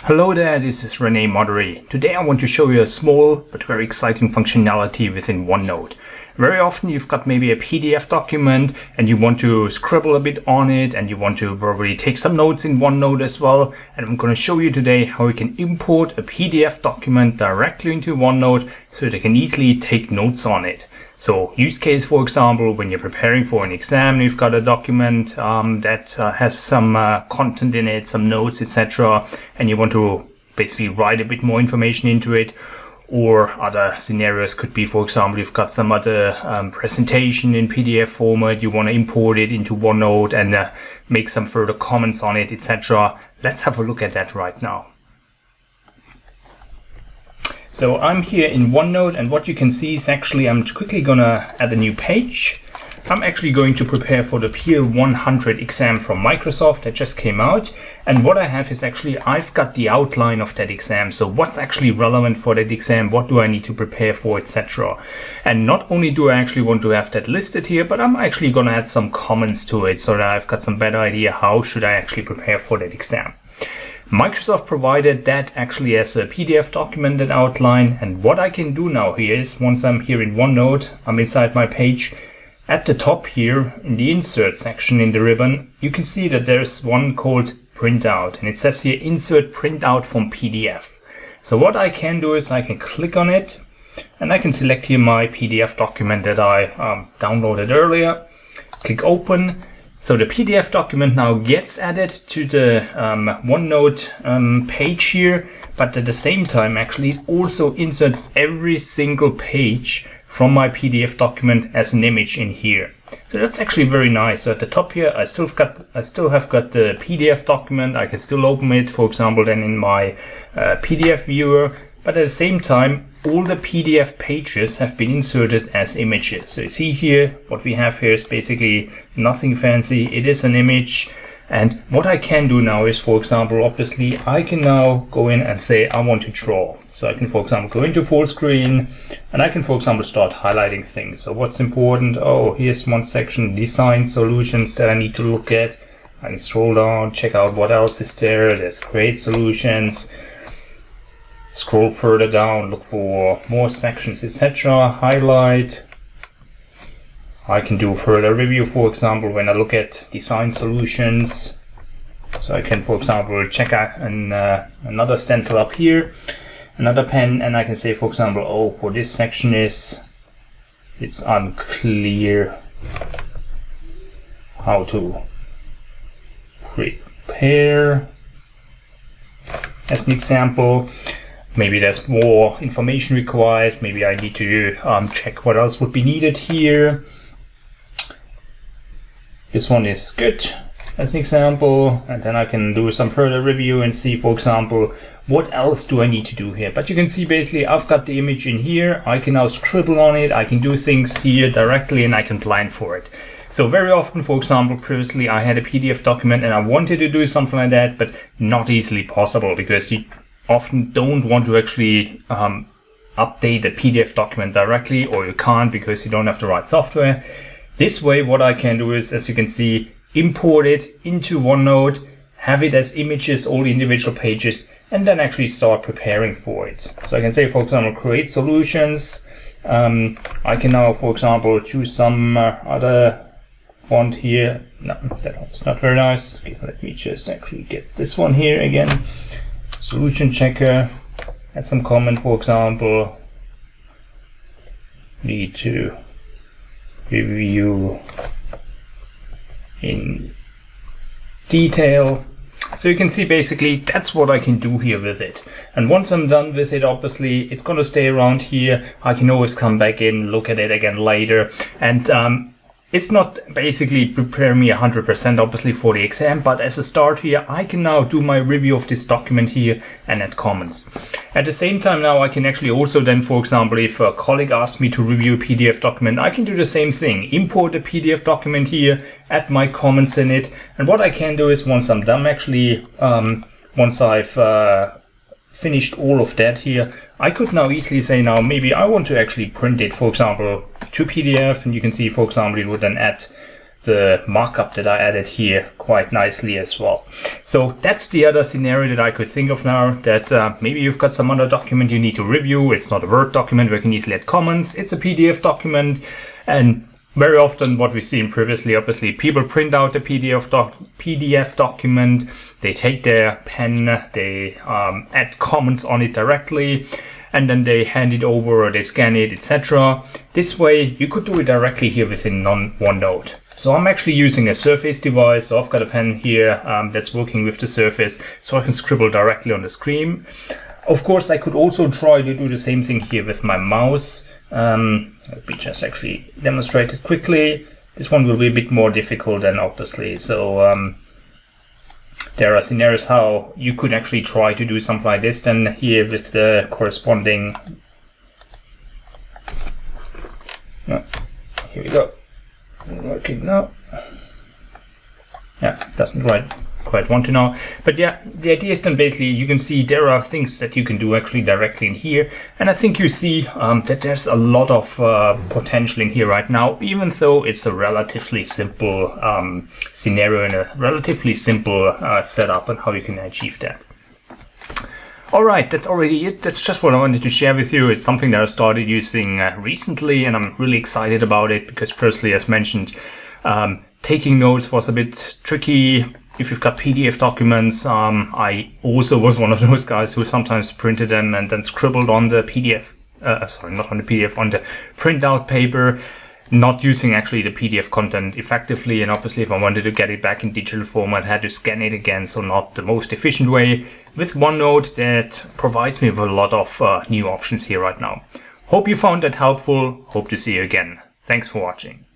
Hello there, this is Rene Moderi. Today I want to show you a small but very exciting functionality within OneNote. Very often you've got maybe a PDF document and you want to scribble a bit on it and you want to probably take some notes in OneNote as well. And I'm going to show you today how you can import a PDF document directly into OneNote so that you can easily take notes on it. So use case, for example, when you're preparing for an exam, you've got a document that has some content in it, some notes, etc. and you want to basically write a bit more information into it. Or other scenarios could be, for example, you've got some other presentation in PDF format, you want to import it into OneNote and make some further comments on it, etc. Let's have a look at that right now. So I'm here in OneNote, and what you can see is actually I'm quickly gonna add a new page. I'm actually going to prepare for the Peer 100 exam from Microsoft that just came out. And what I have is actually I've got the outline of that exam. So what's actually relevant for that exam? What do I need to prepare for, etc. And not only do I actually want to have that listed here, but I'm actually gonna add some comments to it so that I've got some better idea how should I actually prepare for that exam. Microsoft provided that actually as a PDF document and outline, and what I can do now here is once I'm here in OneNote, I'm inside my page. At the top here in the insert section in the ribbon, you can see that there's one called Printout, and it says here Insert Printout from PDF. So what I can do is I can click on it and I can select here my PDF document that I downloaded earlier. Click Open. So the PDF document now gets added to the OneNote page here, but at the same time actually it also inserts every single page from my PDF document as an image in here. So that's actually very nice. So at the top here I still have got the PDF document. I can still open it, for example, then in my PDF viewer, but at the same time all the PDF pages have been inserted as images. So you see here, what we have here is basically nothing fancy. It is an image. And what I can do now is, for example, obviously I can now go in and say I want to draw. So I can, for example, go into full screen and I can, for example, start highlighting things. So what's important? Oh, here's one section, design solutions that I need to look at. I can scroll down, check out what else is there. There's create solutions. Scroll further down, look for more sections, etc. Highlight. I can do further review, for example, when I look at design solutions. So I can, for example, check out another stencil up here, another pen, and I can say, for example, oh, for this section it's unclear how to prepare, as an example. Maybe there's more information required. Maybe I need to check what else would be needed here. This one is good as an example. And then I can do some further review and see, for example, what else do I need to do here. But you can see basically I've got the image in here. I can now scribble on it. I can do things here directly and I can plan for it. So very often, for example, previously I had a PDF document and I wanted to do something like that, but not easily possible because you often don't want to actually update the PDF document directly, or you can't because you don't have the right software. This way, what I can do is, as you can see, import it into OneNote, have it as images, all the individual pages, and then actually start preparing for it. So I can say, for example, create solutions. I can now, for example, choose some other font here. No, that's not very nice. Okay, let me just actually get this one here again. Solution checker, add some comment, for example, need to review in detail. So you can see basically that's what I can do here with it. And once I'm done with it, obviously it's going to stay around here. I can always come back in, look at it again later. And it's not basically prepare me 100% obviously for the exam, but as a start here, I can now do my review of this document here and add comments. At the same time now, I can actually also then, for example, if a colleague asks me to review a PDF document, I can do the same thing. Import a PDF document here, add my comments in it. And what I can do is once I'm done actually, once I've finished all of that here, I could now easily say now maybe I want to actually print it, for example, to PDF, and you can see, for example, it would then add the markup that I added here quite nicely as well. So that's the other scenario that I could think of now, that maybe you've got some other document you need to review. It's not a Word document where you can easily add comments. It's a PDF document, and very often what we've seen previously, obviously, people print out a PDF document, they take their pen, they add comments on it directly, and then they hand it over or they scan it, etc. This way, you could do it directly here within OneNote. So I'm actually using a Surface device, so I've got a pen here that's working with the Surface, so I can scribble directly on the screen. Of course, I could also try to do the same thing here with my mouse. Let me just actually demonstrate it quickly. This one will be a bit more difficult than obviously. So there are scenarios how you could actually try to do something like this. Then here with the corresponding. Here we go. Isn't working now. Yeah, doesn't quite want to now. But yeah, the idea is then basically you can see there are things that you can do actually directly in here, and I think you see that there's a lot of potential in here right now, even though it's a relatively simple scenario and a relatively simple setup and how you can achieve that. Alright, that's already it. That's just what I wanted to share with you. It's something that I started using recently, and I'm really excited about it because personally, as mentioned, taking notes was a bit tricky. If you've got PDF documents, I also was one of those guys who sometimes printed them and then scribbled on the PDF, sorry, not on the PDF, on the printout paper, not using actually the PDF content effectively. And obviously, if I wanted to get it back in digital format, I had to scan it again, so not the most efficient way. With OneNote, that provides me with a lot of new options here right now. Hope you found that helpful. Hope to see you again. Thanks for watching.